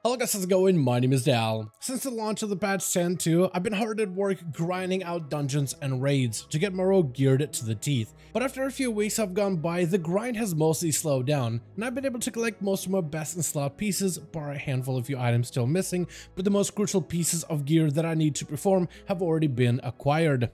Hello guys, how's it going? My name is Dal. Since the launch of the patch 10.2, I've been hard at work grinding out dungeons and raids to get my rogue geared to the teeth. But after a few weeks have gone by, the grind has mostly slowed down, and I've been able to collect most of my best in slot pieces, bar a handful of few items still missing, but the most crucial pieces of gear that I need to perform have already been acquired.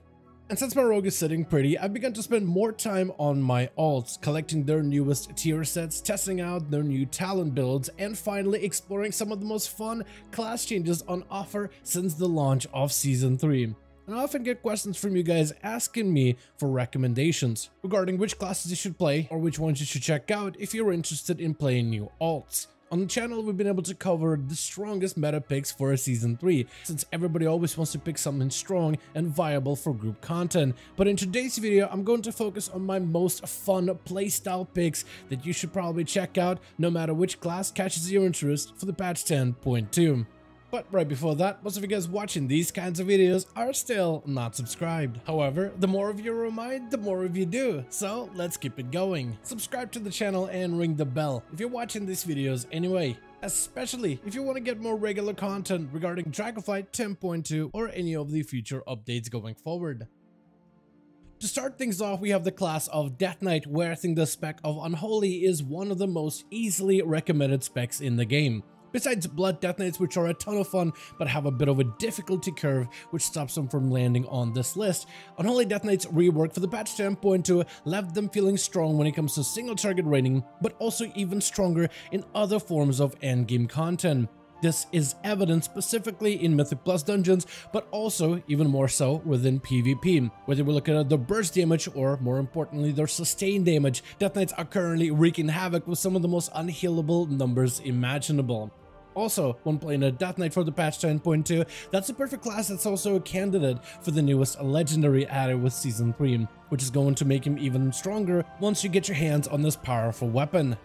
And since my rogue is sitting pretty, I've begun to spend more time on my alts, collecting their newest tier sets, testing out their new talent builds, and finally exploring some of the most fun class changes on offer since the launch of Season 3. And I often get questions from you guys asking me for recommendations regarding which classes you should play or which ones you should check out if you're interested in playing new alts. On the channel, we've been able to cover the strongest meta picks for a Season 3, since everybody always wants to pick something strong and viable for group content. But in today's video, I'm going to focus on my most fun playstyle picks that you should probably check out, no matter which class catches your interest for the patch 10.2. But right before that, most of you guys watching these kinds of videos are still not subscribed. However, the more of you remind, the more of you do. So let's keep it going. Subscribe to the channel and ring the bell if you're watching these videos anyway. Especially if you want to get more regular content regarding Dragonflight 10.2 or any of the future updates going forward. To start things off, we have the class of Death Knight, where I think the spec of Unholy is one of the most easily recommended specs in the game. Besides Blood Death Knights, which are a ton of fun but have a bit of a difficulty curve which stops them from landing on this list, Unholy Death Knights rework for the patch 10.2 left them feeling strong when it comes to single target raiding, but also even stronger in other forms of endgame content. This is evident specifically in Mythic Plus dungeons, but also even more so within PvP. Whether we look at their burst damage or, more importantly, their sustained damage, Death Knights are currently wreaking havoc with some of the most unhealable numbers imaginable. Also, when playing a Death Knight for the patch 10.2, that's a perfect class that's also a candidate for the newest legendary added with Season 3, which is going to make him even stronger once you get your hands on this powerful weapon.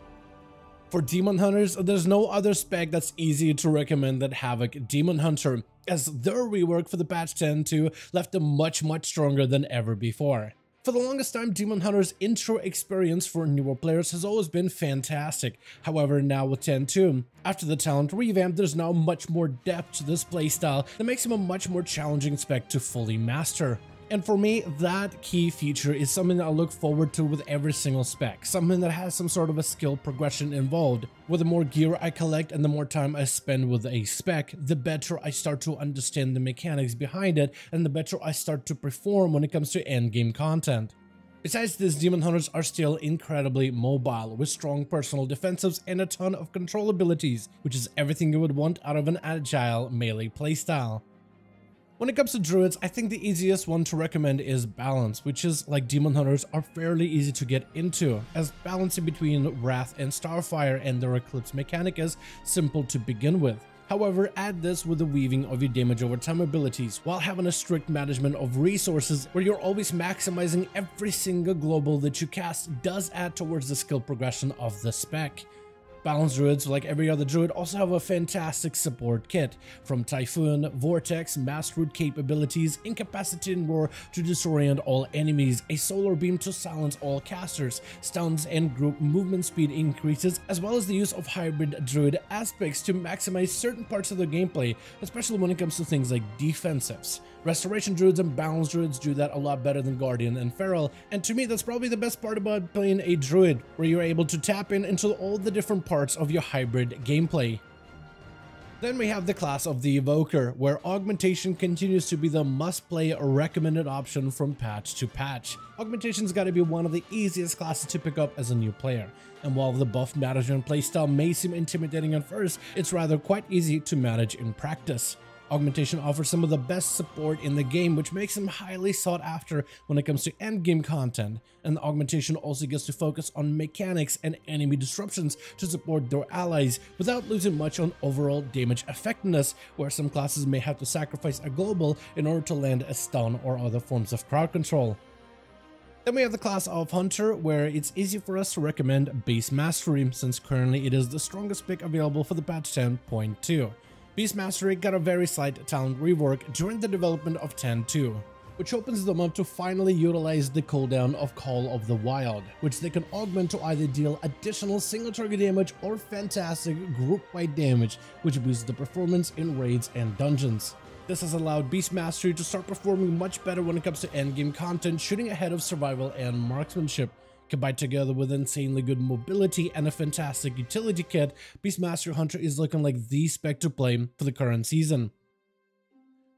For Demon Hunters, there's no other spec that's easier to recommend than Havoc Demon Hunter, as their rework for the patch 10.2 left them much stronger than ever before. For the longest time, Demon Hunter's intro experience for newer players has always been fantastic. However, now with 10.2, after the talent revamp, there's now much more depth to this playstyle that makes him a much more challenging spec to fully master. And for me, that key feature is something that I look forward to with every single spec, something that has some sort of a skill progression involved. With the more gear I collect and the more time I spend with a spec, the better I start to understand the mechanics behind it, and the better I start to perform when it comes to endgame content. Besides this, Demon Hunters are still incredibly mobile, with strong personal defensives and a ton of control abilities, which is everything you would want out of an agile melee playstyle. When it comes to Druids, I think the easiest one to recommend is Balance, which is, like Demon Hunters, are fairly easy to get into, as balancing between Wrath and Starfire and their Eclipse mechanic is simple to begin with. However, add this with the weaving of your damage over time abilities, while having a strict management of resources where you're always maximizing every single global that you cast does add towards the skill progression of the spec. Balanced Druids, like every other Druid, also have a fantastic support kit, from Typhoon, Vortex, Mass Root capabilities, Incapacitating Roar to disorient all enemies, a Solar Beam to silence all casters, stuns and group movement speed increases, as well as the use of hybrid Druid aspects to maximize certain parts of the gameplay, especially when it comes to things like defensives. Restoration Druids and Balanced Druids do that a lot better than Guardian and Feral, and to me that's probably the best part about playing a Druid, where you're able to tap into all the different parts of your hybrid gameplay. Then we have the class of the Evoker, where Augmentation continues to be the must-play recommended option from patch to patch. Augmentation's gotta be one of the easiest classes to pick up as a new player, and while the buff management playstyle may seem intimidating at first, it's rather quite easy to manage in practice. Augmentation offers some of the best support in the game, which makes him highly sought after when it comes to endgame content, and Augmentation also gets to focus on mechanics and enemy disruptions to support their allies without losing much on overall damage effectiveness, where some classes may have to sacrifice a global in order to land a stun or other forms of crowd control. Then we have the class of Hunter, where it's easy for us to recommend Beast Mastery, since currently it is the strongest pick available for the patch 10.2. Beast Mastery got a very slight talent rework during the development of 10.2. which opens them up to finally utilize the cooldown of Call of the Wild, which they can augment to either deal additional single target damage or fantastic group-wide damage, which boosts the performance in raids and dungeons. This has allowed Beast Mastery to start performing much better when it comes to endgame content, shooting ahead of survival and marksmanship. Combined together with insanely good mobility and a fantastic utility kit, Beastmaster Hunter is looking like the spec to play for the current season.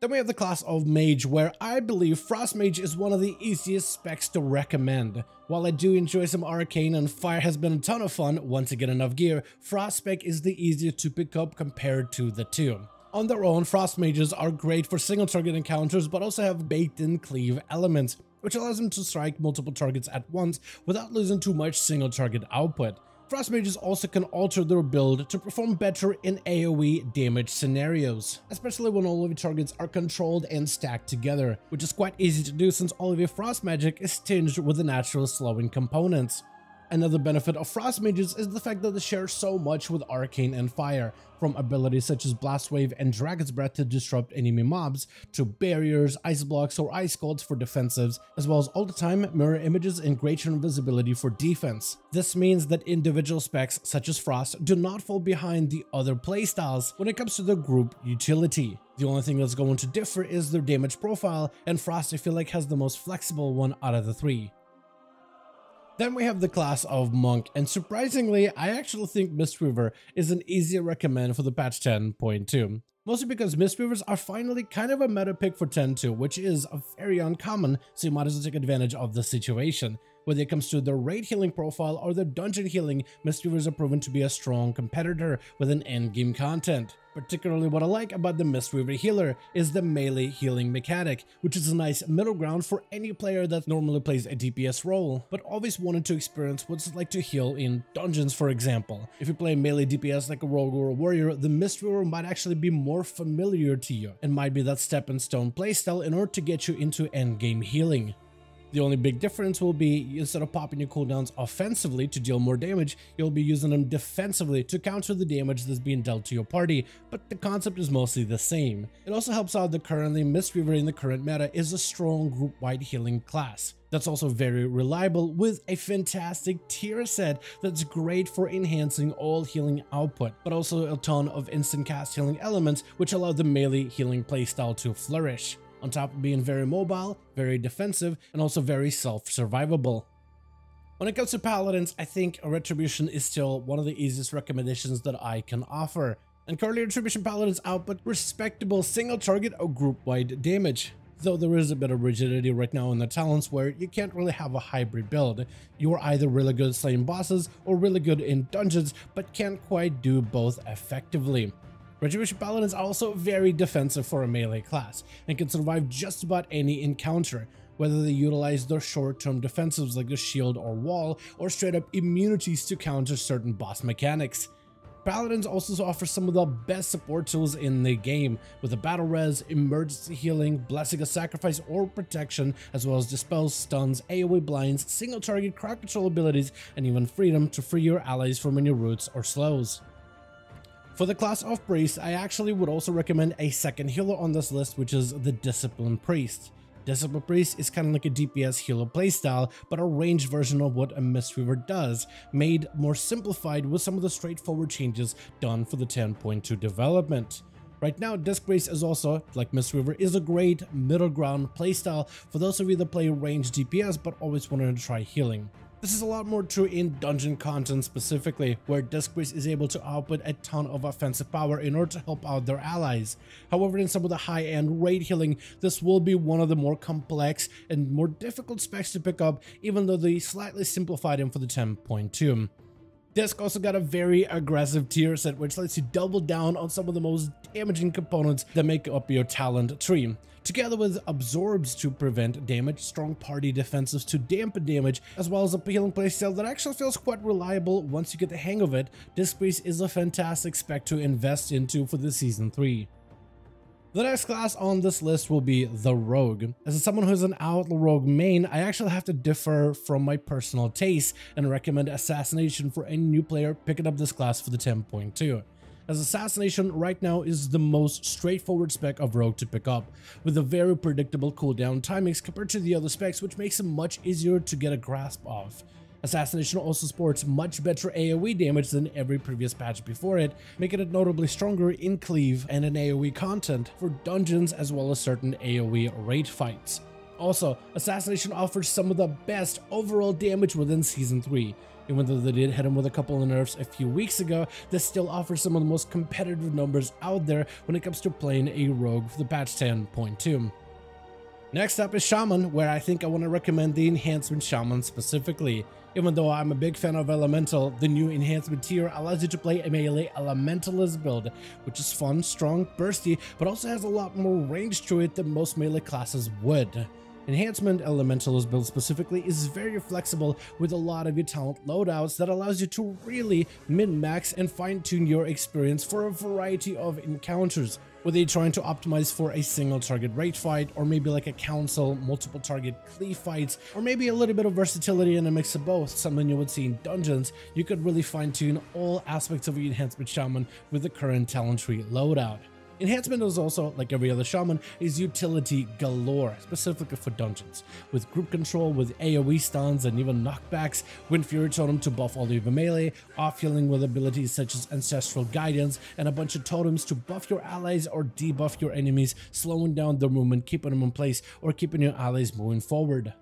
Then we have the class of Mage, where I believe Frost Mage is one of the easiest specs to recommend. While I do enjoy some Arcane and Fire has been a ton of fun once you get enough gear, Frost spec is the easier to pick up compared to the two. On their own, Frost Mages are great for single target encounters, but also have baked-in cleave elements, which allows them to strike multiple targets at once without losing too much single target output. Frost Mages also can alter their build to perform better in AoE damage scenarios, especially when all of your targets are controlled and stacked together, which is quite easy to do since all of your Frost magic is tinged with the natural slowing components. Another benefit of Frost Mages is the fact that they share so much with Arcane and Fire, from abilities such as Blast Wave and Dragon's Breath to disrupt enemy mobs, to barriers, ice blocks, or ice scalds for defensives, as well as all the time mirror images and greater invisibility for defense. This means that individual specs such as Frost do not fall behind the other playstyles when it comes to their group utility. The only thing that's going to differ is their damage profile, and Frost I feel like has the most flexible one out of the three. Then we have the class of Monk, and surprisingly, I actually think Mistweaver is an easier recommend for the patch 10.2. Mostly because Mistweavers are finally kind of a meta pick for 10.2, which is very uncommon, so you might as well take advantage of the situation. Whether it comes to their raid healing profile or their dungeon healing, Mistweavers are proven to be a strong competitor with an endgame content. Particularly what I like about the Mistweaver healer is the melee healing mechanic, which is a nice middle ground for any player that normally plays a DPS role, but always wanted to experience what it's like to heal in dungeons, for example. If you play melee DPS like a rogue or a warrior, the Mistweaver might actually be more familiar to you, and might be that stepping stone playstyle in order to get you into endgame healing. The only big difference will be, instead of popping your cooldowns offensively to deal more damage, you'll be using them defensively to counter the damage that's being dealt to your party, but the concept is mostly the same. It also helps out that currently Mistweaver in the current meta is a strong group-wide healing class. That's also very reliable with a fantastic tier set that's great for enhancing all healing output, but also a ton of instant cast healing elements which allow the melee healing playstyle to flourish, on top of being very mobile, very defensive, and also very self-survivable. When it comes to Paladins, I think Retribution is still one of the easiest recommendations that I can offer, and currently Retribution Paladins output respectable single target or group-wide damage. Though there is a bit of rigidity right now in the talents where you can't really have a hybrid build. You are either really good at slaying bosses or really good in dungeons, but can't quite do both effectively. Retribution Paladins are also very defensive for a melee class, and can survive just about any encounter, whether they utilize their short-term defensives like the shield or wall, or straight up immunities to counter certain boss mechanics. Paladins also offer some of the best support tools in the game, with the battle res, emergency healing, blessing of sacrifice or protection, as well as dispels, stuns, AoE blinds, single target crowd control abilities, and even freedom to free your allies from any roots or slows. For the class of Priest, I actually would also recommend a second healer on this list, which is the Discipline Priest. Discipline Priest is kind of like a DPS healer playstyle, but a ranged version of what a Mistweaver does, made more simplified with some of the straightforward changes done for the 10.2 development. Right now, Disc Priest is also, like Mistweaver, is a great middle ground playstyle for those of you that play ranged DPS but always wanted to try healing. This is a lot more true in dungeon content specifically, where Disc Priest is able to output a ton of offensive power in order to help out their allies. However, in some of the high-end raid healing, this will be one of the more complex and more difficult specs to pick up, even though they slightly simplified him for the 10.2. Disc also got a very aggressive tier set, which lets you double down on some of the most damaging components that make up your talent tree, together with absorbs to prevent damage, strong party defensives to dampen damage, as well as a healing playstyle that actually feels quite reliable once you get the hang of it. Disc Priest is a fantastic spec to invest into for the Season 3. The next class on this list will be the Rogue. As someone who's an Outlaw Rogue main, I actually have to differ from my personal taste and recommend Assassination for any new player picking up this class for the 10.2. as Assassination right now is the most straightforward spec of Rogue to pick up, with a very predictable cooldown timings compared to the other specs, which makes it much easier to get a grasp of. Assassination also sports much better AoE damage than every previous patch before it, making it notably stronger in cleave and in AoE content for dungeons as well as certain AoE raid fights. Also, Assassination offers some of the best overall damage within Season 3. Even though they did hit him with a couple of nerfs a few weeks ago, this still offers some of the most competitive numbers out there when it comes to playing a rogue for the patch 10.2. Next up is Shaman, where I think I want to recommend the enhancement Shaman specifically. Even though I'm a big fan of Elemental, the new enhancement tier allows you to play a melee Elementalist build, which is fun, strong, bursty, but also has a lot more range to it than most melee classes would. Enhancement Elementalist build specifically is very flexible with a lot of your talent loadouts that allows you to really min-max and fine-tune your experience for a variety of encounters, whether you're trying to optimize for a single target raid fight, or maybe like a council, multiple target cleave fights, or maybe a little bit of versatility and a mix of both, something you would see in dungeons. You could really fine-tune all aspects of your enhancement Shaman with the current talent tree loadout. Enhancement is also, like every other Shaman, is utility galore, specifically for dungeons, with group control, with AoE stuns and even knockbacks, Wind Fury Totem to buff all of your melee, off-healing with abilities such as Ancestral Guidance, and a bunch of totems to buff your allies or debuff your enemies, slowing down their movement, keeping them in place, or keeping your allies moving forward.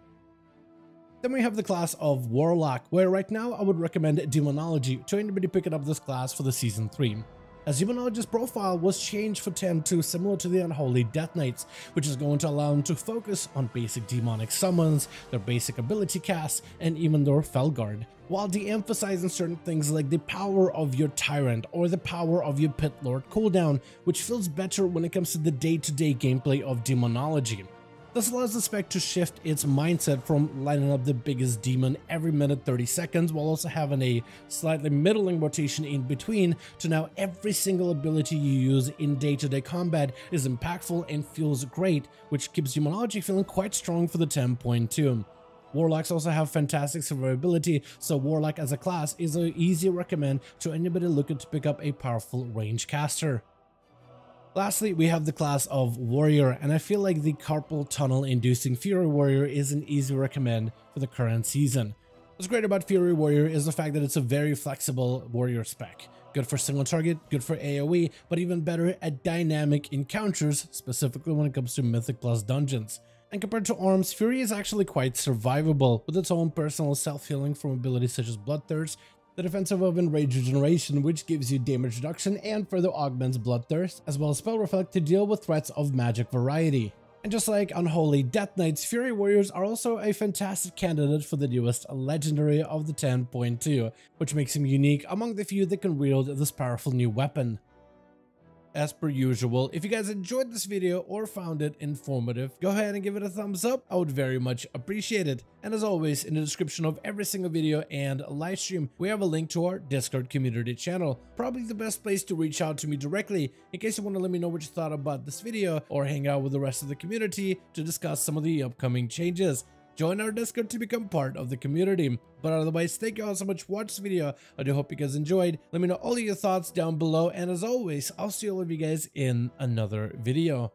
Then we have the class of Warlock, where right now I would recommend Demonology to anybody picking up this class for the Season 3. As Demonology's profile was changed for 10.2 similar to the Unholy Death Knights, which is going to allow them to focus on basic demonic summons, their basic ability casts, and even their Felguard, while de-emphasizing certain things like the power of your Tyrant or the power of your Pit Lord cooldown, which feels better when it comes to the day-to-day gameplay of Demonology. This allows the spec to shift its mindset from lining up the biggest demon every minute 30 seconds while also having a slightly middling rotation in between, to now every single ability you use in day-to-day combat is impactful and feels great, which keeps Demonology feeling quite strong for the 10.2. Warlocks also have fantastic survivability, so Warlock as a class is an easy recommend to anybody looking to pick up a powerful range caster. Lastly, we have the class of Warrior, and I feel like the carpal tunnel inducing Fury Warrior is an easy recommend for the current season. What's great about Fury Warrior is the fact that it's a very flexible warrior spec. Good for single target, good for AoE, but even better at dynamic encounters, specifically when it comes to Mythic Plus dungeons. And compared to Arms, Fury is actually quite survivable, with its own personal self-healing from abilities such as Bloodthirst, the defensive of Enrage Regeneration, which gives you damage reduction and further augments Bloodthirst, as well as Spell Reflect to deal with threats of magic variety. And just like Unholy Death Knights, Fury Warriors are also a fantastic candidate for the newest legendary of the 10.2, which makes him unique among the few that can wield this powerful new weapon. As per usual, if you guys enjoyed this video or found it informative, go ahead and give it a thumbs up. I would very much appreciate it. And as always, in the description of every single video and live stream, we have a link to our Discord community channel. Probably the best place to reach out to me directly in case you want to let me know what you thought about this video or hang out with the rest of the community to discuss some of the upcoming changes. Join our Discord to become part of the community. But otherwise, thank you all so much for watching this video. I do hope you guys enjoyed. Let me know all of your thoughts down below. And as always, I'll see all of you guys in another video.